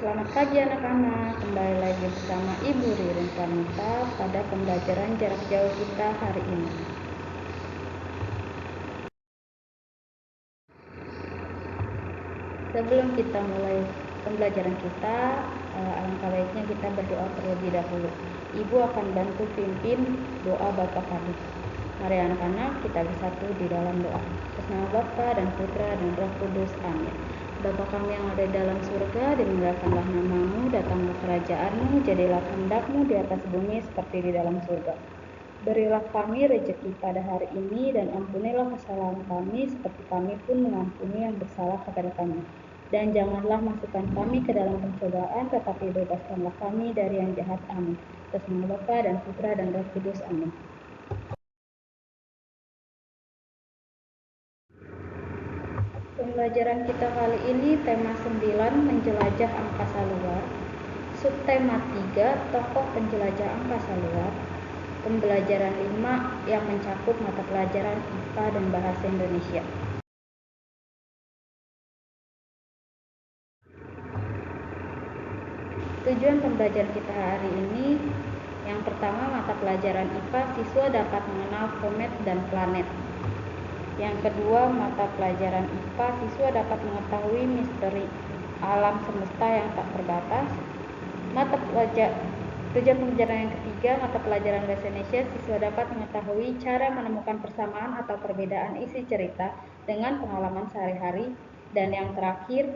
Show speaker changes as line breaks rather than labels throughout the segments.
Selamat pagi anak-anak, kembali lagi bersama Ibu Ririn Pramita pada pembelajaran jarak jauh kita hari ini. Sebelum kita mulai pembelajaran kita, alangkah baiknya kita berdoa terlebih dahulu. Ibu akan bantu pimpin doa Bapa kami. Mari anak-anak kita bersatu di dalam doa. Atas nama Bapa dan Putra dan Roh Kudus, amin. Bapa kami yang ada di dalam surga, dimuliakanlah namamu, datanglah kerajaanmu, jadilah kehendak-mu di atas bumi seperti di dalam surga. Berilah kami rezeki pada hari ini, dan ampunilah kesalahan kami seperti kami pun mengampuni yang bersalah kepada kami. Dan janganlah masukkan kami ke dalam pencobaan, tetapi bebaskanlah kami dari yang jahat, amin. Atas nama Bapa dan Putra dan Roh Kudus, amin. Pembelajaran kita kali ini tema 9, menjelajah angkasa luar. Subtema 3, tokoh penjelajah angkasa luar. Pembelajaran 5 yang mencakup mata pelajaran IPA dan Bahasa Indonesia. Tujuan pembelajaran kita hari ini, yang pertama mata pelajaran IPA, siswa dapat mengenal komet dan planet. Yang kedua, mata pelajaran IPA, siswa dapat mengetahui misteri alam semesta yang tak terbatas. Tujuan pembelajaran yang ketiga, mata pelajaran Bahasa Indonesia, siswa dapat mengetahui cara menemukan persamaan atau perbedaan isi cerita dengan pengalaman sehari-hari. Dan yang terakhir,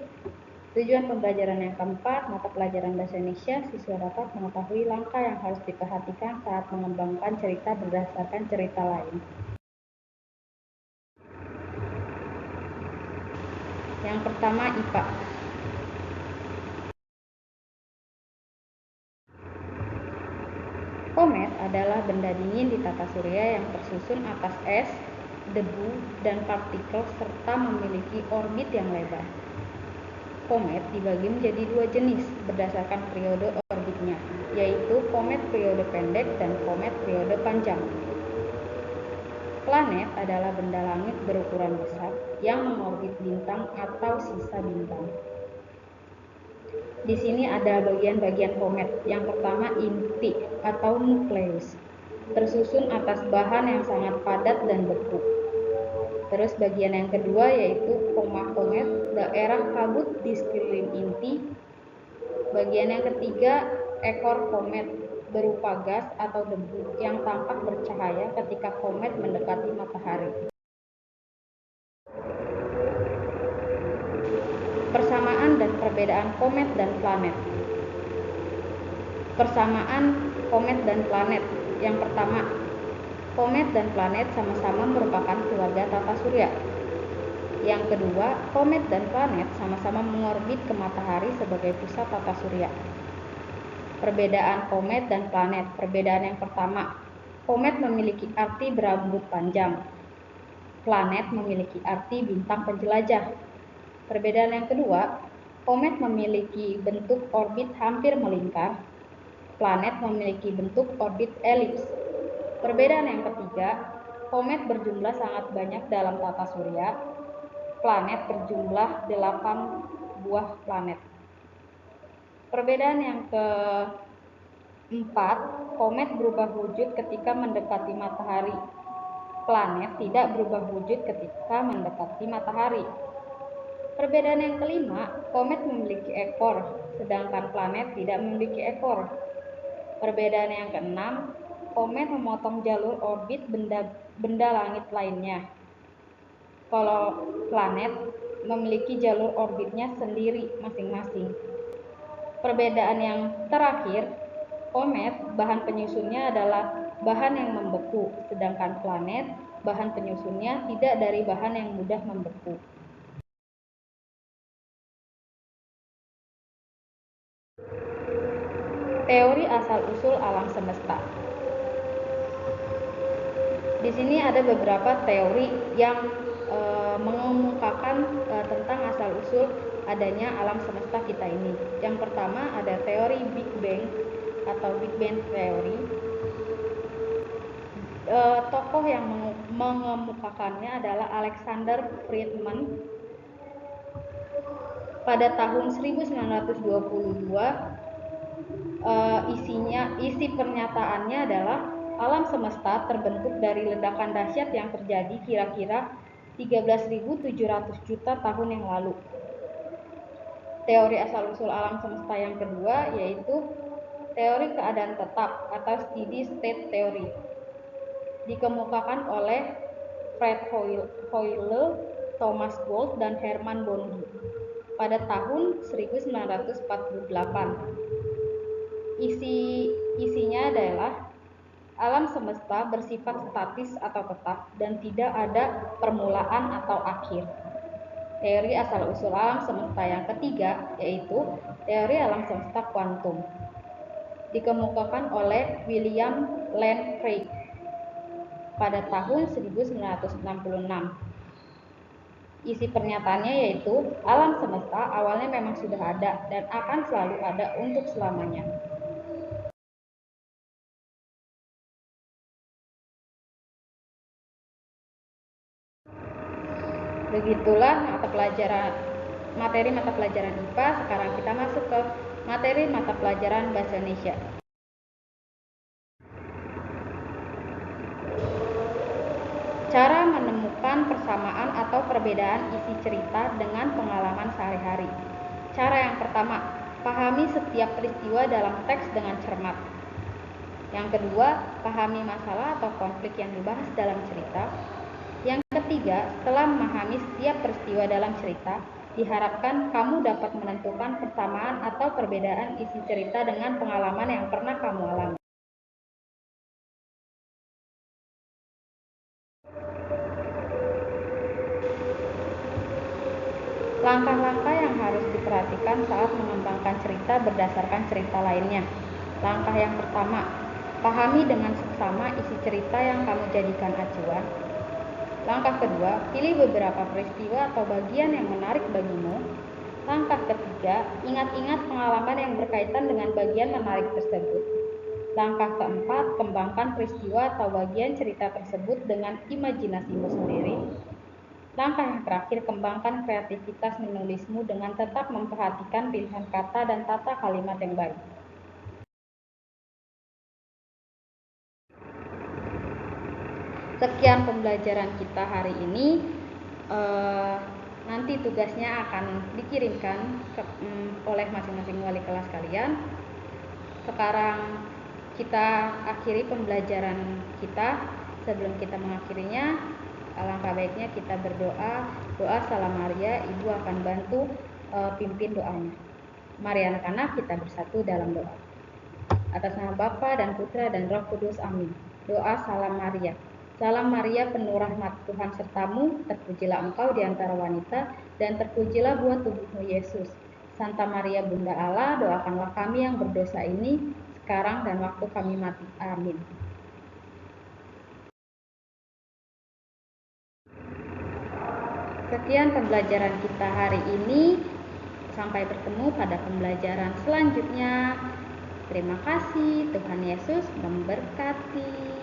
tujuan pembelajaran yang keempat, mata pelajaran Bahasa Indonesia, siswa dapat mengetahui langkah yang harus diperhatikan saat mengembangkan cerita berdasarkan cerita lain. Yang pertama, IPA. Komet adalah benda dingin di tata surya yang tersusun atas es, debu, dan partikel serta memiliki orbit yang lebar. Komet dibagi menjadi dua jenis berdasarkan periode orbitnya, yaitu komet periode pendek dan komet periode panjang. Planet adalah benda langit berukuran besar yang mengorbit bintang atau sisa bintang. Di sini ada bagian-bagian komet. Yang pertama, inti atau nukleus, tersusun atas bahan yang sangat padat dan beku. Terus bagian yang kedua yaitu koma komet, daerah kabut di sekeliling inti. Bagian yang ketiga, ekor komet, berupa gas atau debu yang tampak bercahaya ketika komet mendekati matahari. Persamaan dan perbedaan komet dan planet. Persamaan komet dan planet. Yang pertama, komet dan planet sama-sama merupakan keluarga tata surya. Yang kedua, komet dan planet sama-sama mengorbit ke matahari sebagai pusat tata surya. Perbedaan komet dan planet. Perbedaan yang pertama, komet memiliki arti berambut panjang. Planet memiliki arti bintang penjelajah. Perbedaan yang kedua, komet memiliki bentuk orbit hampir melingkar. Planet memiliki bentuk orbit elips. Perbedaan yang ketiga, komet berjumlah sangat banyak dalam tata surya. Planet berjumlah 8 buah planet. Perbedaan yang keempat, komet berubah wujud ketika mendekati matahari. Planet tidak berubah wujud ketika mendekati matahari. Perbedaan yang kelima, komet memiliki ekor, sedangkan planet tidak memiliki ekor. Perbedaan yang keenam, komet memotong jalur orbit benda langit lainnya. Kalau planet memiliki jalur orbitnya sendiri masing-masing. Perbedaan yang terakhir, komet bahan penyusunnya adalah bahan yang membeku, sedangkan planet bahan penyusunnya tidak dari bahan yang mudah membeku. Teori asal-usul alam semesta. Di sini ada beberapa teori yang mengemukakan tentang asal-usul adanya alam semesta kita ini. Yang pertama ada teori Big Bang atau Big Bang Theory. Tokoh yang mengemukakannya adalah Alexander Friedman. Pada tahun 1922, isi pernyataannya adalah alam semesta terbentuk dari ledakan dahsyat yang terjadi kira-kira 13.700 juta tahun yang lalu. Teori asal-usul alam semesta yang kedua yaitu teori keadaan tetap atau steady state theory, dikemukakan oleh Fred Hoyle, Thomas Bolt, dan Hermann Bondi pada tahun 1948. Isinya adalah alam semesta bersifat statis atau tetap dan tidak ada permulaan atau akhir. Teori asal-usul alam semesta yang ketiga yaitu teori alam semesta kuantum, dikemukakan oleh William Lane Craig pada tahun 1966. Isi pernyataannya yaitu alam semesta awalnya memang sudah ada dan akan selalu ada untuk selamanya. Begitulah materi mata pelajaran IPA. Sekarang kita masuk ke materi mata pelajaran Bahasa Indonesia. Cara menemukan persamaan atau perbedaan isi cerita dengan pengalaman sehari-hari. Cara yang pertama, pahami setiap peristiwa dalam teks dengan cermat. Yang kedua, pahami masalah atau konflik yang dibahas dalam cerita. Yang ketiga, setelah memahami setiap peristiwa dalam cerita, diharapkan kamu dapat menentukan persamaan atau perbedaan isi cerita dengan pengalaman yang pernah kamu alami. Langkah-langkah yang harus diperhatikan saat mengembangkan cerita berdasarkan cerita lainnya. Langkah yang pertama, pahami dengan seksama isi cerita yang kamu jadikan acuan. Langkah kedua, pilih beberapa peristiwa atau bagian yang menarik bagimu. Langkah ketiga, ingat-ingat pengalaman yang berkaitan dengan bagian menarik tersebut. Langkah keempat, kembangkan peristiwa atau bagian cerita tersebut dengan imajinasimu sendiri. Langkah yang terakhir, kembangkan kreativitas menulismu dengan tetap memperhatikan pilihan kata dan tata kalimat yang baik. Sekian pembelajaran kita hari ini. Nanti tugasnya akan dikirimkan oleh masing-masing wali kelas kalian. Sekarang kita akhiri pembelajaran kita. Sebelum kita mengakhirinya, alangkah baiknya kita berdoa. Doa Salam Maria, Ibu akan bantu pimpin doanya. Mari anak-anak kita bersatu dalam doa. Atas nama Bapa dan Putra dan Roh Kudus, amin. Doa Salam Maria. Salam Maria, penuh rahmat, Tuhan sertamu, terpujilah engkau di antara wanita, dan terpujilah buah tubuhmu Yesus. Santa Maria Bunda Allah, doakanlah kami yang berdosa ini, sekarang dan waktu kami mati. Amin. Sekian pembelajaran kita hari ini. Sampai bertemu pada pembelajaran selanjutnya. Terima kasih, Tuhan Yesus memberkati.